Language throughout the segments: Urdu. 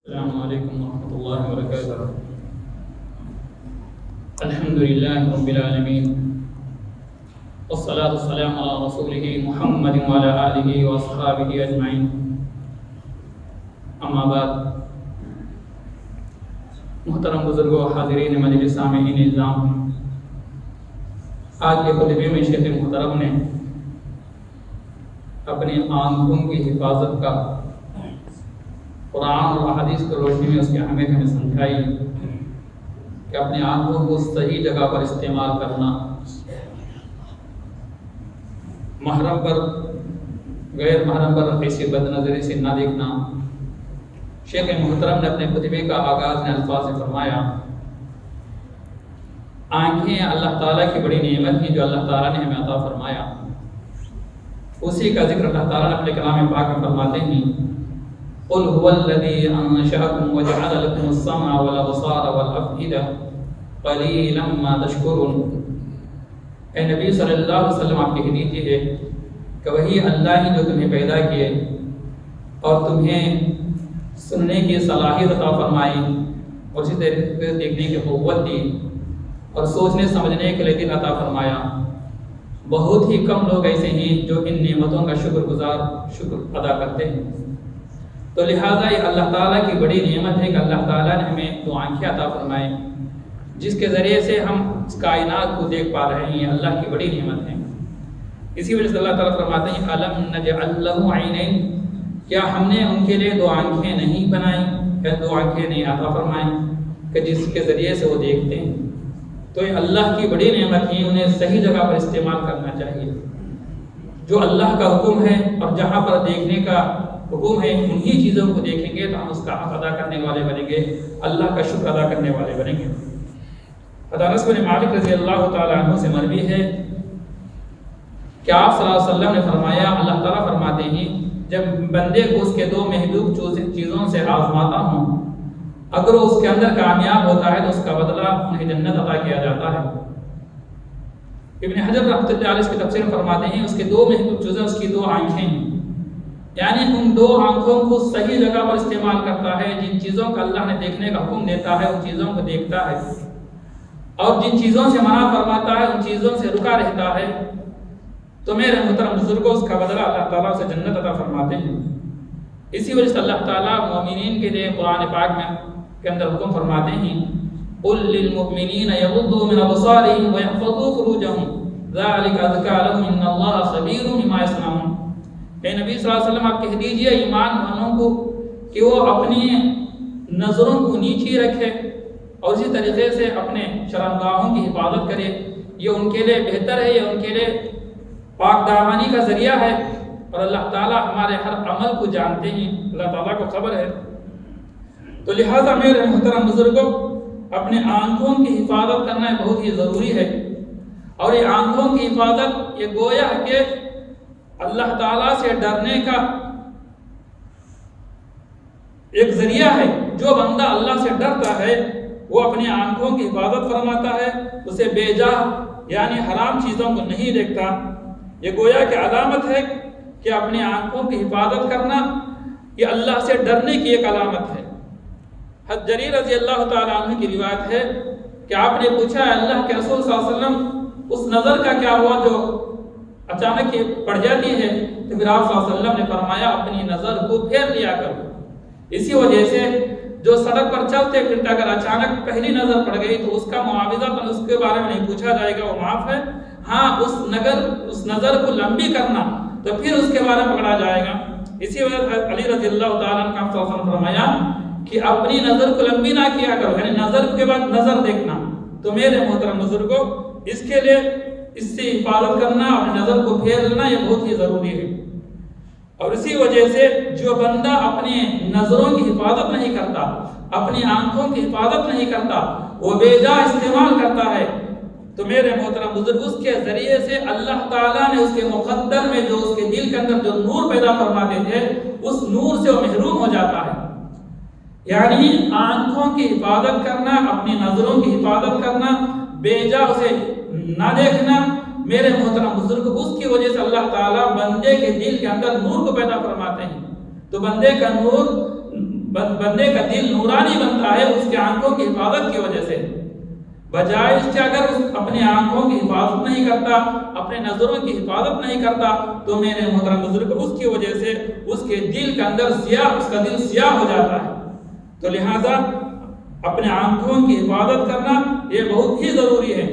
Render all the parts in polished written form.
السلام علیکم ورحمۃ اللہ وبرکاتہ۔ الحمد للہ رب العالمین والصلاة والسلام علی رسولہ محمد وعلی آلہ واصحابہ اجمعین، اما بعد۔ محترم بزرگوں، حاضرین مجلس، سامعین نظام، آج کے خطبے میں شیخ محترم نے اپنی آنکھوں کی حفاظت کا قرآن اور حدیث کی روشنی میں اس کی اہمیت ہمیں سمجھائی کہ اپنی آنکھوں کو صحیح جگہ پر استعمال کرنا، محرم پر غیر محرم پر ایسی بد نظری سے نہ دیکھنا۔ شیخ محترم نے اپنے خطبے کا آغاز نے الفاظ سے فرمایا، آنکھیں اللہ تعالیٰ کی بڑی نعمت ہیں جو اللہ تعالیٰ نے ہمیں عطا فرمایا۔ اسی کا ذکر اللہ تعالیٰ نے اپنے کلام پاک میں فرماتے ہیں، قل هو الذي انشأكم وجعل لكم السمع والابصار والافئدة قليلا ما تشكرون۔ اے نبی صلی اللہ علیہ وسلم، آپ کہہ دیجیے کہ وہی اللہ ہی جو تمہیں پیدا کیے اور تمہیں سننے کی صلاحیت عطا فرمائی اور اسی طریقے سے دیکھنے کی قوت دی اور سوچنے سمجھنے کے لیے دل عطا فرمایا۔ بہت ہی کم لوگ ایسے ہیں جو ان نعمتوں کا شکر ادا کرتے ہیں۔ تو لہٰذا یہ اللہ تعالیٰ کی بڑی نعمت ہے کہ اللہ تعالیٰ نے ہمیں دو آنکھیں عطا فرمائے جس کے ذریعے سے ہم اس کائنات کو دیکھ پا رہے ہیں۔ اللہ کی بڑی نعمت ہے۔ اسی وجہ سے اللہ تعالیٰ فرماتے ہیں، الم نجعل له عینین، کیا ہم نے ان کے لیے دو آنکھیں نہیں بنائیں یا دو آنکھیں نہیں عطا فرمائیں کہ جس کے ذریعے سے وہ دیکھتے ہیں۔ تو یہ اللہ کی بڑی نعمت ہے، انہیں صحیح جگہ پر استعمال کرنا چاہیے۔ جو اللہ کا حکم ہے اور جہاں پر دیکھنے کا حکم ہے انہی چیزوں کو دیکھیں گے تو ہم اس کا حق ادا کرنے والے بنیں گے، اللہ کا شکر ادا کرنے والے بنیں گے۔ انس بن مالک رضی اللہ تعالیٰ عنہ سے مروی ہے کہ آپ صلی اللہ علیہ وسلم نے فرمایا، اللہ تعالیٰ فرماتے ہیں، جب بندے کو اس کے دو محدود چیزوں سے آزماتا ہوں، اگر وہ اس کے اندر کامیاب ہوتا ہے تو اس کا بدلہ انہیں جنت عطا کیا جاتا ہے۔ ابن حجر رحمۃ اللہ علیہ اس کی تفسیر فرماتے ہیں، اس کے دو محدود چیزیں اس کی دو آنکھیں ہیں، یعنی ان دو آنکھوں کو صحیح جگہ پر استعمال کرتا ہے۔ جن چیزوں کا اللہ نے دیکھنے کا حکم دیتا ہے ان چیزوں کو دیکھتا ہے اور جن چیزوں سے منع فرماتا ہے ان چیزوں سے رکا رہتا ہے، تو میرے محترم بزرگوں اس کا بدلہ اللہ تعالیٰ سے جنت عطا فرماتے ہیں۔ اسی وجہ سے اللہ تعالیٰ مومنین کے لیے قرآن پاک میں کے اندر حکم فرماتے ہیں، قل للمؤمنین یغضوا من ابصارهم ويحفظوا فروجهم ذلك ازکیٰ لهم ان اللہ خبیر بما یصنعون۔ اے نبی صلی اللہ علیہ وسلم، آپ کہہ دیجئے ایمان والوں کو کہ وہ اپنی نظروں کو نیچی رکھے اور اسی طریقے سے اپنے شرمگاہوں کی حفاظت کرے، یہ ان کے لیے بہتر ہے، یہ ان کے لیے پاک دامانی کا ذریعہ ہے، اور اللہ تعالیٰ ہمارے ہر عمل کو جانتے ہیں، اللہ تعالیٰ کو خبر ہے۔ تو لہٰذا میرے محترم بزرگوں، اپنے آنکھوں کی حفاظت کرنا بہت ہی ضروری ہے، اور یہ آنکھوں کی حفاظت یہ گویا کہ اللہ تعالیٰ سے ڈرنے کا ایک ذریعہ ہے۔ جو بندہ اللہ سے ڈرتا ہے وہ اپنی آنکھوں کی حفاظت فرماتا ہے، اسے بے جا یعنی حرام چیزوں کو نہیں دیکھتا۔ یہ گویا کہ علامت ہے کہ اپنی آنکھوں کی حفاظت کرنا یہ اللہ سے ڈرنے کی ایک علامت ہے۔ حضرت جریر رضی اللہ تعالیٰ عنہ کی روایت ہے کہ آپ نے پوچھا، اللہ کے رسول صلی اللہ علیہ وسلم، اس نظر کا کیا ہوا جو اچانک پڑ جاتی ہے؟ تو پھر آپ صلی اللہ علیہ وسلم نے فرمایا، اپنی نظر کو پھیر لیا کرو۔ اسی وجہ سے جو سڑک پر چلتے پھرتے اگر اچانک پہلی نظر پڑ گئی تو اس کا معاوضہ تو اس کے بارے میں نہیں پوچھا جائے گا، وہ معاف ہے۔ ہاں، اس نظر کو لمبی کرنا تو پھر اس کے بارے میں پکڑا جائے گا۔ اسی وجہ سے علی رضی اللہ تعالیٰ عنہ کا صلی اللہ علیہ وسلم فرمایا کہ اپنی نظر کو لمبی نہ کیا کرو، یعنی نظر کے بعد نظر دیکھنا۔ تو میرے محترم بزرگوں، اس کے لیے اس سے حفاظت کرنا، اپنی نظر کو پھیر لینا یہ بہت ہی ضروری ہے۔ اور اسی وجہ سے جو بندہ اپنی نظروں کی حفاظت نہیں کرتا، اپنی آنکھوں کی حفاظت نہیں کرتا، وہ بے جا استعمال کرتا ہے، تو میرے محترم بزرگ اس کے ذریعے سے اللہ تعالیٰ نے اس کے مقدر میں جو اس کے دل کے اندر جو نور پیدا فرماتے تھے اس نور سے وہ محروم ہو جاتا ہے۔ یعنی آنکھوں کی حفاظت کرنا، اپنی نظروں کی حفاظت کرنا، بے جا اسے نہ دیکھنا، میرے محترم بزرگ اس کی وجہ سے اللہ تعالیٰ بندے کے دل کے اندر نور کو پیدا فرماتے ہیں۔ تو بندے کا نور بندے کا دل نورانی بنتا ہے اس کی آنکھوں کی حفاظت کی وجہ سے، بجائے اس کے اگر اس اپنی آنکھوں کی حفاظت نہیں کرتا، اپنے نظروں کی حفاظت نہیں کرتا تو میرے محترم بزرگ اس کی وجہ سے اس کے دل کے اندر اس کا دل سیاہ ہو جاتا ہے۔ تو لہذا اپنے آنکھوں کی حفاظت کرنا یہ بہت ہی ضروری ہے۔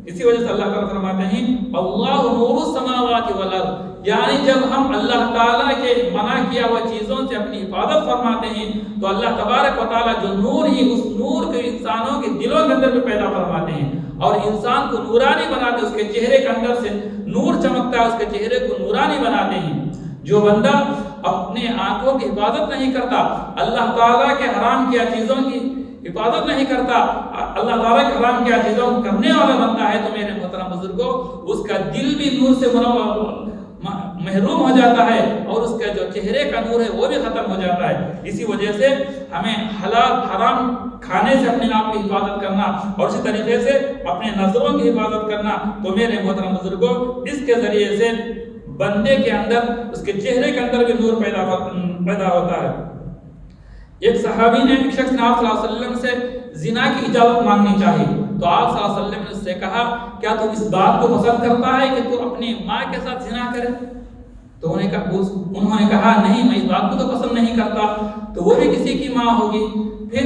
اسی وجہ سے اللہ تعالیٰ فرماتے ہیں اللہ نور السماوات والارض، یعنی جب ہم اللہ تعالیٰ کے منع کیا ہوا چیزوں سے اپنی حفاظت فرماتے ہیں تو اللہ تبارک و تعالیٰ جو نور ہی اس نور کو انسانوں کے دلوں کے اندر میں پیدا فرماتے ہیں اور انسان کو نورانی بناتے، اس کے چہرے کے اندر سے نور چمکتا ہے، اس کے چہرے کو نورانی بناتے ہیں۔ جو بندہ اپنے آنکھوں کی حفاظت نہیں کرتا، اللہ تعالیٰ کے حرام کیا چیزوں کی حفاظت نہیں کرتا، اللہ تعالیٰ کے حرام کیا چیزوں کو کرنے والا بنتا ہے تو میرے محترم بزرگوں اس کا دل بھی نور سے محروم ہو جاتا ہے اور اس کا جو چہرے کا نور ہے وہ بھی ختم ہو جاتا ہے۔ اسی وجہ سے ہمیں حلال حرام کھانے سے اپنے آپ کی حفاظت کرنا اور اسی طریقے سے اپنے نظروں کی حفاظت کرنا، تو میرے محترم بزرگوں اس کے ذریعے سے بندے کے اندر اس کے چہرے کے اندر بھی نور پیدا ہوتا ہے۔ ایک صحابی نے ایک شخص نے آپ صلی اللہ علیہ وسلم سے زنا کی اجازت مانگنی چاہی تو آپ صلی اللہ علیہ وسلم نے اس سے کہا کیا تو اس بات کو پسند کرتا ہے کہ تو اپنی ماں کے ساتھ زنا کرے؟ تو انہوں نے کہا نہیں، میں اس بات کو تو پسند نہیں کرتا، تو وہ بھی کسی کی ماں ہوگی۔ پھر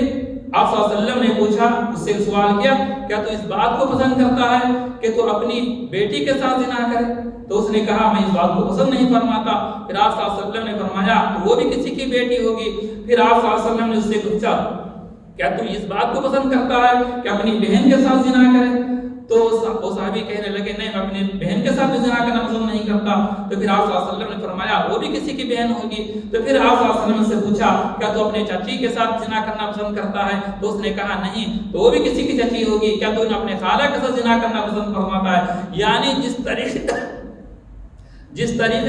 آپ صلی اللہ علیہ وسلم نے پوچھا، اس سے سوال کیا کیا تو اس بات کو پسند کرتا ہے کہ تو اپنی بیٹی کے ساتھ زنا کرے؟ تو اس نے کہا میں اس بات کو پسند نہیں فرماتا۔ پھر آپ صلی اللہ علیہ وسلم نے فرمایا تو وہ بھی کسی کی بیٹی ہوگی۔ پھر آپ صلی اللہ علیہ وسلم نے اس سے پوچھا کیا تو اس بات کو پسند کرتا ہے کہ اپنی بہن کے ساتھ زنا کرے؟ تو وہ صحابی کہنے لگے نہیں، میں اپنی بہن کے ساتھ بھی زنا کرنا پسند نہیں کرتا۔ تو پھر آپ صلی اللہ علیہ وسلم نے فرمایا وہ بھی کسی کی بہن ہوگی۔ تو پھر آپ صلی اللہ علیہ وسلم سے پوچھا کیا تو اپنے چچی کے ساتھ زنا کرنا پسند کرتا ہے؟ تو اس نے کہا نہیں، تو وہ بھی کسی کی چچی ہوگی۔ کیا تو اپنے خالہ کے ساتھ زنا کرنا پسند فرماتا ہے؟ یعنی جس طریقے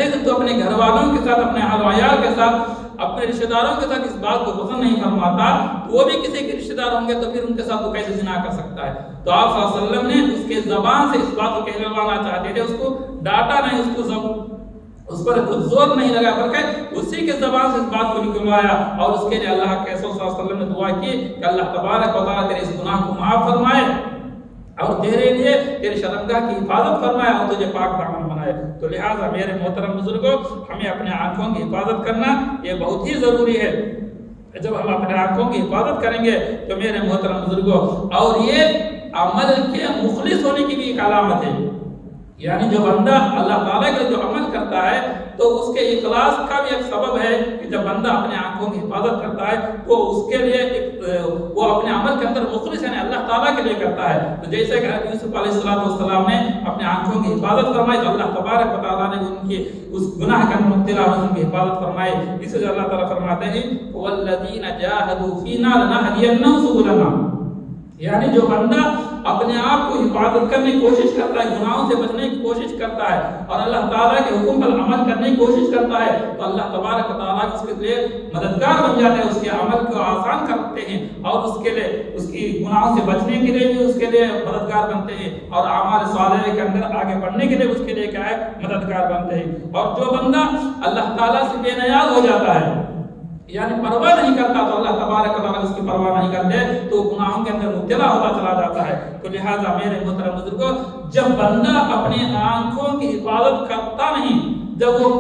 سے تو اپنے گھر والوں کے ساتھ، اپنے اہل و عیال کے ساتھ، اپنے رشتہ داروں کے ساتھ اس بات کو پسند نہیں فرماتا، تو وہ بھی کسی کے رشتہ دار ہوں گے تو پھر ان کے ساتھ وہ کیسے زنا کر سکتا ہے؟ تو آپ صلی اللہ علیہ وسلم نے اس کے زبان سے اس بات کو کہلوانا چاہتے تھے، اس کو ڈانٹا نہیں، اس پر کچھ زور نہیں لگا، بلکہ اسی کے زبان سے اس بات کو نکلوایا اور اس کے لیے اللہ کے رسول صلی اللہ علیہ وسلم نے دعا کی کہ اللہ تبارک و تعالیٰ تیرے اس گناہ کو معاف فرمائے اور تیرے لیے تیری شرمگاہ کی حفاظت فرمائے اور تجھے پاک دامن بنائے۔ تو لہٰذا میرے محترم بزرگوں ہمیں اپنے آنکھوں کی حفاظت کرنا یہ بہت ہی ضروری ہے۔ جب ہم اپنے آنکھوں کی حفاظت کریں گے تو میرے محترم بزرگوں، اور یہ عمل کے مخلص ہونے کی بھی ایک علامت ہے، یعنی جو بندہ اللہ تعالیٰ کے جو عمل کرتا ہے تو اس کے اخلاص کا بھی ایک سبب ہے کہ جب بندہ اپنے آنکھوں کی حفاظت کرتا ہے تو اس کے لیے وہ اپنے عمل کے اندر مخلص یعنی اللہ تعالیٰ کے لیے کرتا ہے۔ تو جیسے کہ یوسف علیہ السلام نے اپنے آنکھوں کی حفاظت فرمائی تو اللہ تبارک و تعالیٰ نے ان کی اس گناہ کا مبتلا ان کی حفاظت فرمائی۔ اس لیے اللہ تعالیٰ فرماتے ہیں وَالَّذِينَ جَاهَدُوا فِينَا لَنَهْدِيَنَّهُمْ سُبُلَنَا، یعنی جو بندہ اپنے آپ کو حفاظت کرنے کی کوشش کرتا ہے، گناہوں سے بچنے کی کوشش کرتا ہے اور اللہ تعالیٰ کے حکم پر عمل کرنے کی کوشش کرتا ہے تو اللہ تبارک و تعالیٰ اس کے لیے مددگار بن جاتے ہیں، اس کے عمل کو آسان کرتے ہیں اور اس کے لیے اس کی گناہوں سے بچنے کے لیے بھی اس کے لیے مددگار بنتے ہیں اور اعمال صالحہ کے اندر آگے بڑھنے کے لیے اس کے لیے کیا ہے مددگار بنتے ہیں۔ اور جو بندہ اللہ تعالیٰ سے بے نیاز ہو جاتا ہے یعنی پرواہ نہیں کرتا تو اللہ تبارک و تعالیٰ اس کی پرواہ نہیں کرتے تو گناہوں کے اندر مبتلا ہوتا چلا جاتا ہے۔ تو لہٰذا میرے محترم بزرگوں، جب بندہ اپنی آنکھوں کی حفاظت کرتا نہیں، جب وہ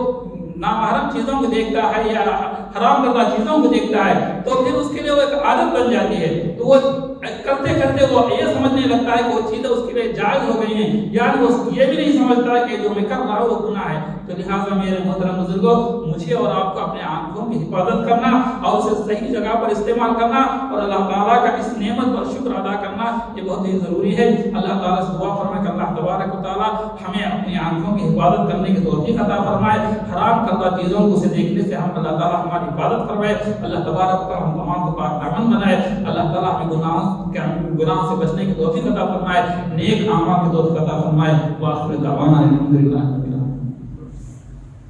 نامحرم چیزوں کو دیکھتا ہے یا حرام کردہ چیزوں کو دیکھتا ہے تو پھر اس کے لیے وہ ایک عادت بن جاتی ہے، تو وہ کرتے کرتے وہ یہ سمجھنے لگتا ہے کہ وہ چیزیں اس کے لیے جائز ہو گئی ہیں، یعنی وہ یہ بھی نہیں سمجھتا کہ جو میں کر رہا ہوں وہ گناہ ہے۔ تو لہٰذا میرے محترم بزرگوں، مجھے اور آپ کو اپنے آنکھوں کی حفاظت کرنا اور اسے صحیح جگہ پر استعمال کرنا اور اللہ تعالیٰ کا اس نعمت پر شکر ادا کرنا یہ بہت ہی ضروری ہے۔ اللہ تعالیٰ سے دعا فرمائے کہ اللہ تبارک و تعالیٰ ہمیں اپنی آنکھوں کی حفاظت کرنے کی توفیق عطا فرمائے، حرام کردہ چیزوں کو اسے دیکھنے سے ہم اللہ تعالیٰ ہماری حفاظت فرمائے، اللہ تبارک و تعالیٰ ہم تمام کو پاک دامن بنائے، اللہ تعالیٰ ہمیں گناہ سے بچنے کی توفیق عطا فرمائے، نیک اعمال کی توفیق عطا فرمائے۔ وآخر دعوانا الحمدللہ۔